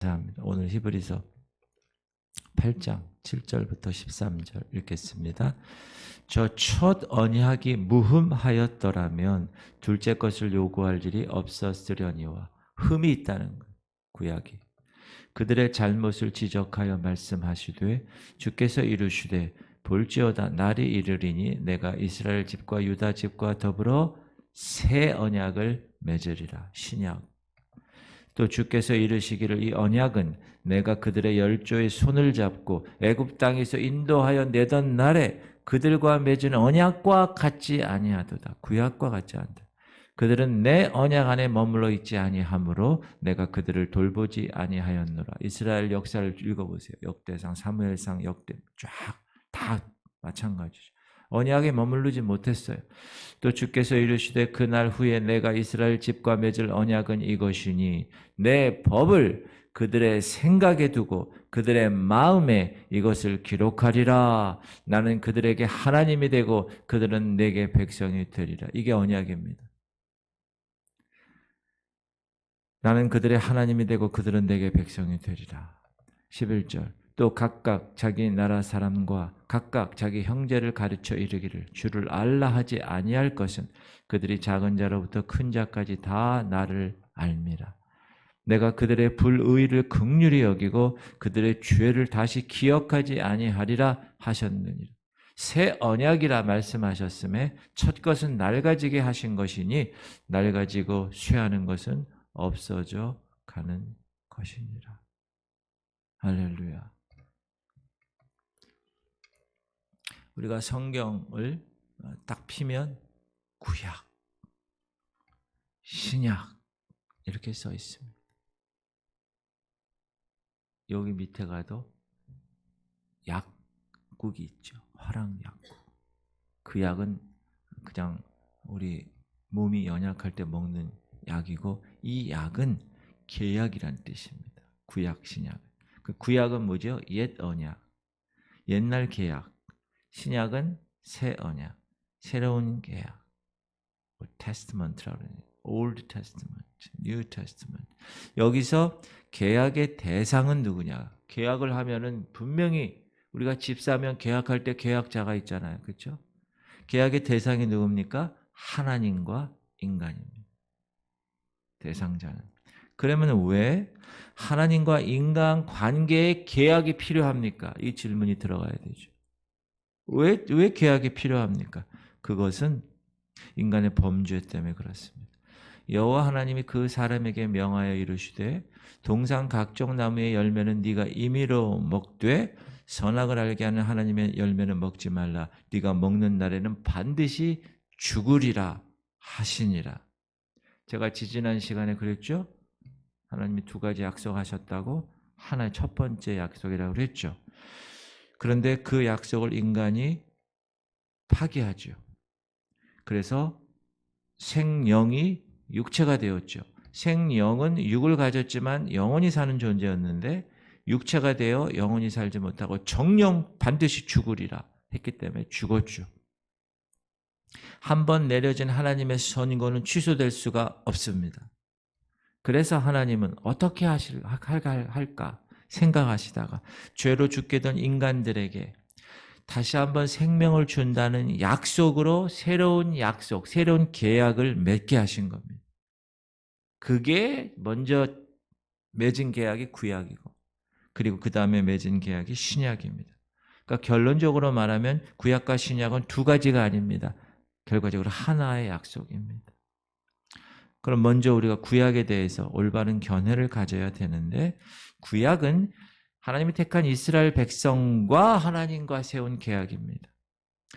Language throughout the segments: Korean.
감사합니다. 오늘 히브리서 8장 7절부터 13절 읽겠습니다. 저 첫 언약이 무흠하였더라면 둘째 것을 요구할 일이 없었으려니와 흠이 있다는 거예요. 구약이 그들의 잘못을 지적하여 말씀하시되 주께서 이르시되 볼지어다 날이 이르리니 내가 이스라엘 집과 유다 집과 더불어 새 언약을 맺으리라. 신약. 또 주께서 이르시기를 이 언약은 내가 그들의 열조의 손을 잡고 애굽 땅에서 인도하여 내던 날에 그들과 맺은 언약과 같지 아니하도다. 구약과 같지 않다. 그들은 내 언약 안에 머물러 있지 아니하므로 내가 그들을 돌보지 아니하였노라. 이스라엘 역사를 읽어보세요. 역대상, 사무엘상, 역대 쫙 다 마찬가지죠. 언약에 머무르지 못했어요. 또 주께서 이르시되 그날 후에 내가 이스라엘 집과 맺을 언약은 이것이니 내 법을 그들의 생각에 두고 그들의 마음에 이것을 기록하리라. 나는 그들에게 하나님이 되고 그들은 내게 백성이 되리라. 이게 언약입니다. 나는 그들의 하나님이 되고 그들은 내게 백성이 되리라. 11절. 또 각각 자기 나라 사람과 각각 자기 형제를 가르쳐 이르기를 주를 알라 하지 아니할 것은 그들이 작은 자로부터 큰 자까지 다 나를 알미라. 내가 그들의 불의를 긍휼히 여기고 그들의 죄를 다시 기억하지 아니하리라 하셨느니라. 새 언약이라 말씀하셨음에 첫 것은 낡아지게 하신 것이니 낡아지고 쇠하는 것은 없어져 가는 것이니라. 할렐루야. 우리가 성경을 딱 피면 구약, 신약 이렇게 써 있습니다. 여기 밑에 가도 약국이 있죠. 화랑약국. 그 약은 그냥 우리 몸이 연약할 때 먹는 약이고 이 약은 계약이란 뜻입니다. 구약, 신약. 그 구약은 뭐죠? 옛 언약, 옛날 계약. 신약은 새 언약, 새로운 계약. 테스트먼트라고 해요. Old Testament, New Testament. 여기서 계약의 대상은 누구냐? 계약을 하면은 분명히 우리가 집 사면 계약할 때 계약자가 있잖아요. 그렇죠? 계약의 대상이 누굽니까? 하나님과 인간입니다. 대상자는. 그러면 왜 하나님과 인간 관계에 계약이 필요합니까? 이 질문이 들어가야 되죠. 왜 계약이 필요합니까? 그것은 인간의 범죄 때문에 그렇습니다. 여호와 하나님이 그 사람에게 명하여 이르시되 동산 각종 나무의 열매는 네가 임의로 먹되 선악을 알게 하는 하나님의 열매는 먹지 말라. 네가 먹는 날에는 반드시 죽으리라 하시니라. 제가 지지난 시간에 그랬죠? 하나님이 두 가지 약속하셨다고 하나의 첫 번째 약속이라고 그랬죠. 그런데 그 약속을 인간이 파기하죠. 그래서 생명이 육체가 되었죠. 생명은 육을 가졌지만 영원히 사는 존재였는데 육체가 되어 영원히 살지 못하고 정령 반드시 죽으리라 했기 때문에 죽었죠. 한번 내려진 하나님의 선고는 취소될 수가 없습니다. 그래서 하나님은 어떻게 할까 생각하시다가 죄로 죽게 된 인간들에게 다시 한번 생명을 준다는 약속으로 새로운 약속, 새로운 계약을 맺게 하신 겁니다. 그게 먼저 맺은 계약이 구약이고 그리고 그 다음에 맺은 계약이 신약입니다. 그러니까 결론적으로 말하면 구약과 신약은 두 가지가 아닙니다. 결과적으로 하나의 약속입니다. 그럼 먼저 우리가 구약에 대해서 올바른 견해를 가져야 되는데 구약은 하나님이 택한 이스라엘 백성과 하나님과 세운 계약입니다.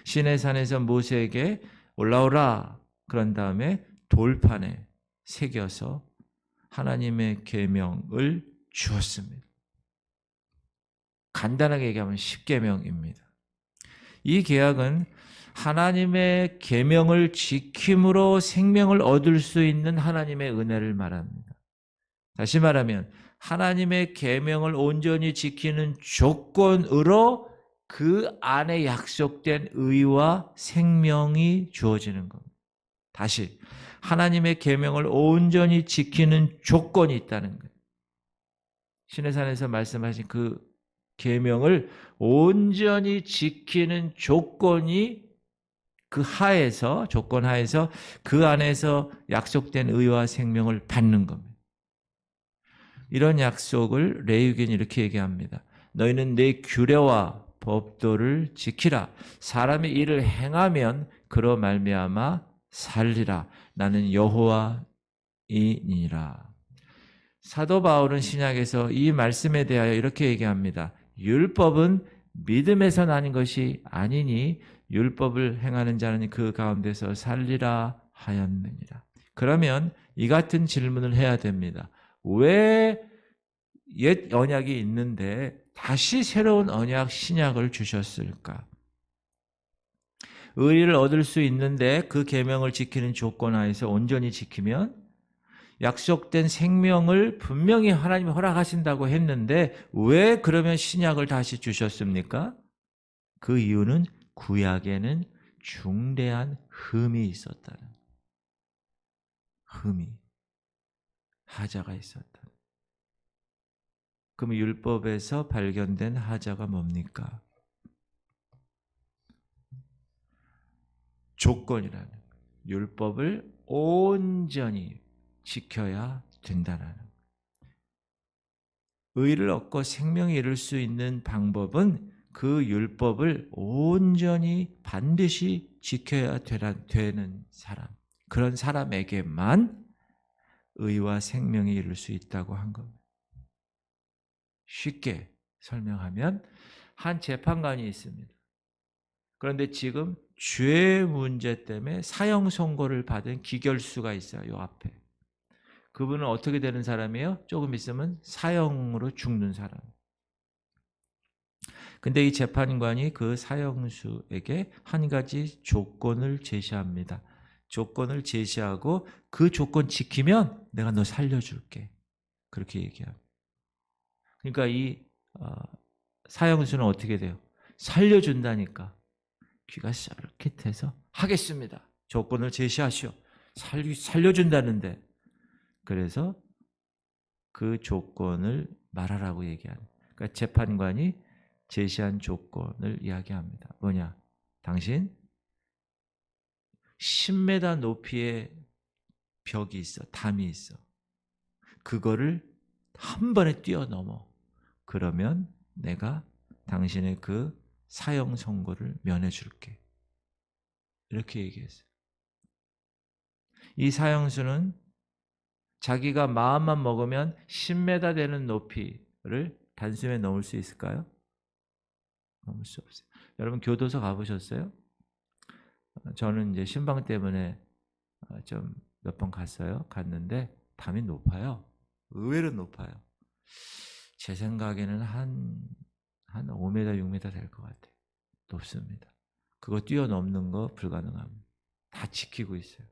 시내산에서 모세에게 올라오라 그런 다음에 돌판에 새겨서 하나님의 계명을 주었습니다. 간단하게 얘기하면 10계명입니다. 이 계약은 하나님의 계명을 지킴으로 생명을 얻을 수 있는 하나님의 은혜를 말합니다. 다시 말하면 하나님의 계명을 온전히 지키는 조건으로 그 안에 약속된 의와 생명이 주어지는 겁니다. 다시 하나님의 계명을 온전히 지키는 조건이 있다는 거예요. 시내산에서 말씀하신 그 계명을 온전히 지키는 조건이 그 하에서, 조건 하에서 그 안에서 약속된 의와 생명을 받는 겁니다. 이런 약속을 레위기는 이렇게 얘기합니다. 너희는 내 규례와 법도를 지키라. 사람의 일을 행하면 그로 말미암아 살리라. 나는 여호와이니라. 사도 바울은 신약에서 이 말씀에 대하여 이렇게 얘기합니다. 율법은 믿음에서 나는 것이 아니니 율법을 행하는 자는 그 가운데서 살리라 하였느니라. 그러면 이 같은 질문을 해야 됩니다. 왜 옛 언약이 있는데 다시 새로운 언약 신약을 주셨을까? 의를 얻을 수 있는데 그 계명을 지키는 조건 하에서 온전히 지키면 약속된 생명을 분명히 하나님이 허락하신다고 했는데 왜 그러면 신약을 다시 주셨습니까? 그 이유는 구약에는 중대한 흠이 있었다는, 흠이, 하자가 있었다. 그럼 율법에서 발견된 하자가 뭡니까? 조건이라는 거예요. 율법을 온전히 지켜야 된다는 거예요. 의를 얻고 생명을 이룰 수 있는 방법은 그 율법을 온전히 반드시 지켜야 되는 사람, 그런 사람에게만 의와 생명이 이룰 수 있다고 한 겁니다. 쉽게 설명하면 한 재판관이 있습니다. 그런데 지금 죄 문제 때문에 사형 선고를 받은 기결수가 있어요. 요 앞에. 그분은 어떻게 되는 사람이에요? 조금 있으면 사형으로 죽는 사람. 근데 이 재판관이 그 사형수에게 한 가지 조건을 제시합니다. 조건을 제시하고 그 조건 지키면 내가 너 살려줄게. 그렇게 얘기합니다. 그러니까 이 사형수는 어떻게 돼요? 살려준다니까. 귀가 썰깃해서 하겠습니다. 조건을 제시하시오. 살려준다는데. 그래서 그 조건을 말하라고 얘기하는. 그러니까 재판관이 제시한 조건을 이야기합니다. 뭐냐? 당신 10m 높이의 벽이 있어. 담이 있어. 그거를 한 번에 뛰어넘어. 그러면 내가 당신의 그 사형 선고를 면해 줄게. 이렇게 얘기했어요. 이 사형수는 자기가 마음만 먹으면 10m 되는 높이를 단숨에 넘을 수 있을까요? 넘을 수 없어요. 여러분 교도소 가보셨어요? 저는 이제 신방 때문에 좀 몇 번 갔어요. 갔는데 담이 높아요. 의외로 높아요. 제 생각에는 한 5m, 6m 될 것 같아요. 높습니다. 그거 뛰어넘는 거 불가능합니다. 다 지키고 있어요.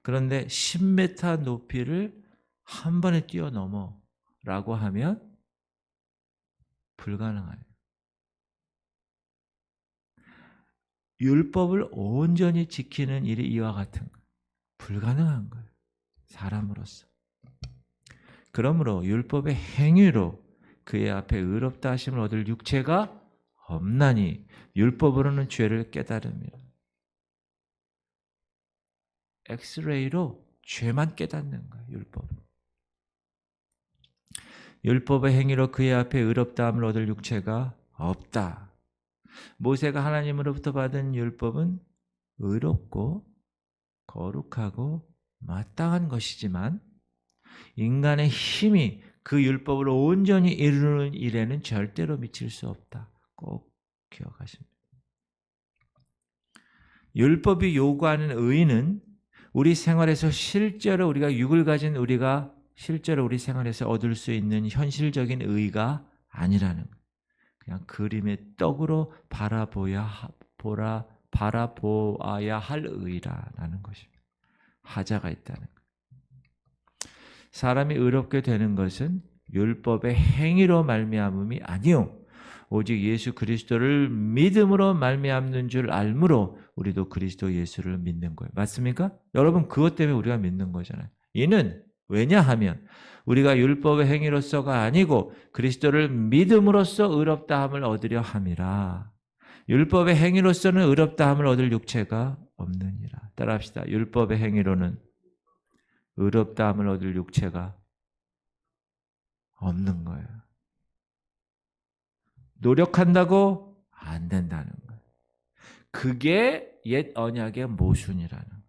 그런데 10m 높이를 한 번에 뛰어넘어 라고 하면 불가능해요. 율법을 온전히 지키는 일이 이와 같은 거예요. 불가능한 거예요. 사람으로서. 그러므로 율법의 행위로 그의 앞에 의롭다 하심을 얻을 육체가 없나니 율법으로는 죄를 깨달으며 엑스레이로 죄만 깨닫는 거예요. 율법은. 율법의 행위로 그의 앞에 의롭다 함을 얻을 육체가 없다. 모세가 하나님으로부터 받은 율법은 의롭고 거룩하고 마땅한 것이지만 인간의 힘이 그 율법을 온전히 이루는 일에는 절대로 미칠 수 없다. 꼭 기억하십니다. 율법이 요구하는 의는 우리 생활에서 실제로 우리가 육을 가진 우리가 실제로 우리 생활에서 얻을 수 있는 현실적인 의가 아니라는 거예요. 그냥 그림의 떡으로 바라보아야 할 의라는 것입니다. 하자가 있다는 거예요. 사람이 의롭게 되는 것은 율법의 행위로 말미암음이 아니요 오직 예수 그리스도를 믿음으로 말미암는 줄 알므로 우리도 그리스도 예수를 믿는 거예요. 맞습니까? 여러분 그것 때문에 우리가 믿는 거잖아요. 이는 왜냐하면 우리가 율법의 행위로서가 아니고 그리스도를 믿음으로써 의롭다함을 얻으려 함이라. 율법의 행위로서는 의롭다함을 얻을 육체가 없느니라. 따라합시다. 율법의 행위로는 의롭다함을 얻을 육체가 없는 거예요. 노력한다고 안 된다는 거예요. 그게 옛 언약의 모순이라는 거예요.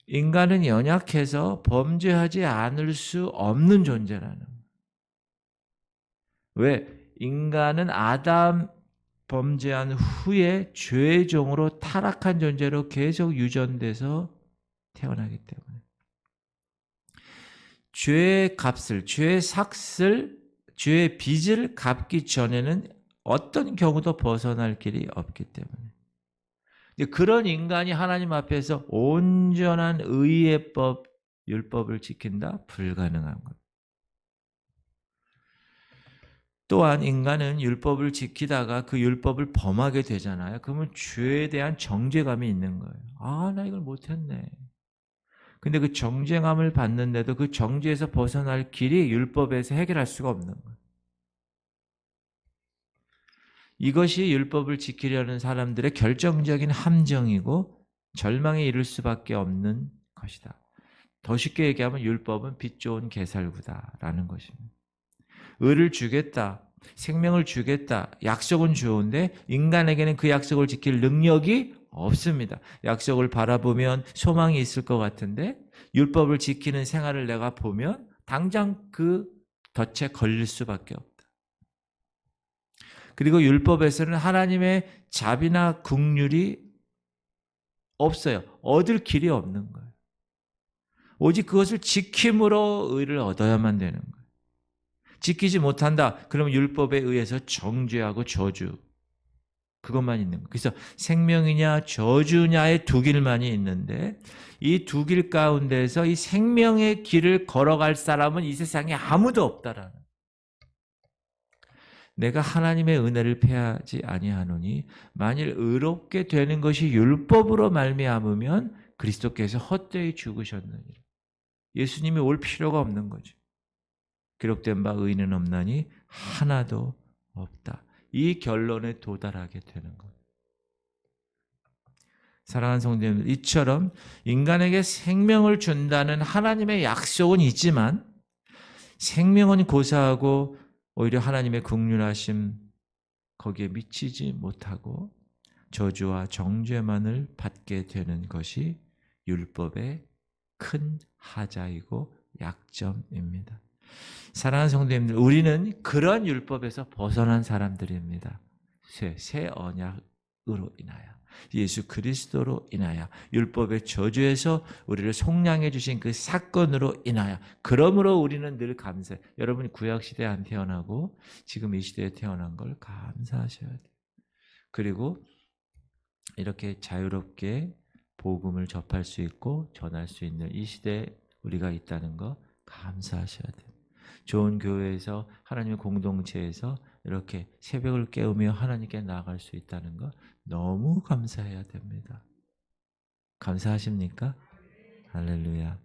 인간은 연약해서 범죄하지 않을 수 없는 존재라는 거예요. 왜? 인간은 아담 범죄한 후에 죄의 종으로 타락한 존재로 계속 유전돼서 태어나기 때문에 죄의 값을, 죄의 삭을, 죄의 빚을 갚기 전에는 어떤 경우도 벗어날 길이 없기 때문에 그런 인간이 하나님 앞에서 온전한 의의 법, 율법을 지킨다? 불가능한 것. 또한 인간은 율법을 지키다가 그 율법을 범하게 되잖아요. 그러면 죄에 대한 정죄감이 있는 거예요. 아, 나 이걸 못했네. 근데 그 정죄감을 받는데도 그 정죄에서 벗어날 길이 율법에서 해결할 수가 없는 거예요. 이것이 율법을 지키려는 사람들의 결정적인 함정이고 절망에 이를 수밖에 없는 것이다. 더 쉽게 얘기하면 율법은 빛 좋은 개살구다라는 것입니다. 의를 주겠다, 생명을 주겠다, 약속은 좋은데 인간에게는 그 약속을 지킬 능력이 없습니다. 약속을 바라보면 소망이 있을 것 같은데 율법을 지키는 생활을 내가 보면 당장 그 덫에 걸릴 수밖에 없다. 그리고 율법에서는 하나님의 자비나 긍휼이 없어요. 얻을 길이 없는 거예요. 오직 그것을 지킴으로 의를 얻어야만 되는 거예요. 지키지 못한다. 그러면 율법에 의해서 정죄하고 저주, 그것만 있는 거예요. 그래서 생명이냐 저주냐의 두 길만이 있는데 이 두 길 가운데서 이 생명의 길을 걸어갈 사람은 이 세상에 아무도 없다라는 거예요. 내가 하나님의 은혜를 패하지 아니하노니 만일 의롭게 되는 것이 율법으로 말미암으면 그리스도께서 헛되이 죽으셨느니라. 예수님이 올 필요가 없는 거죠. 기록된 바 의인은 없나니 하나도 없다. 이 결론에 도달하게 되는 거예요. 사랑하는 성도님들, 이처럼 인간에게 생명을 준다는 하나님의 약속은 있지만 생명은 고사하고 오히려 하나님의 긍휼하심 거기에 미치지 못하고 저주와 정죄만을 받게 되는 것이 율법의 큰 하자이고 약점입니다. 사랑하는 성도님들, 우리는 그런 율법에서 벗어난 사람들입니다. 새 언약으로 인하여 예수 그리스도로 인하여 율법의 저주에서 우리를 속량해 주신 그 사건으로 인하여 그러므로 우리는 늘 감사해요. 여러분이 구약시대에 안 태어나고 지금 이 시대에 태어난 걸 감사하셔야 돼요. 그리고 이렇게 자유롭게 복음을 접할 수 있고 전할 수 있는 이 시대에 우리가 있다는 거 감사하셔야 돼요. 좋은 교회에서 하나님의 공동체에서 이렇게 새벽을 깨우며 하나님께 나아갈 수 있다는 거 너무 감사해야 됩니다. 감사하십니까? 할렐루야.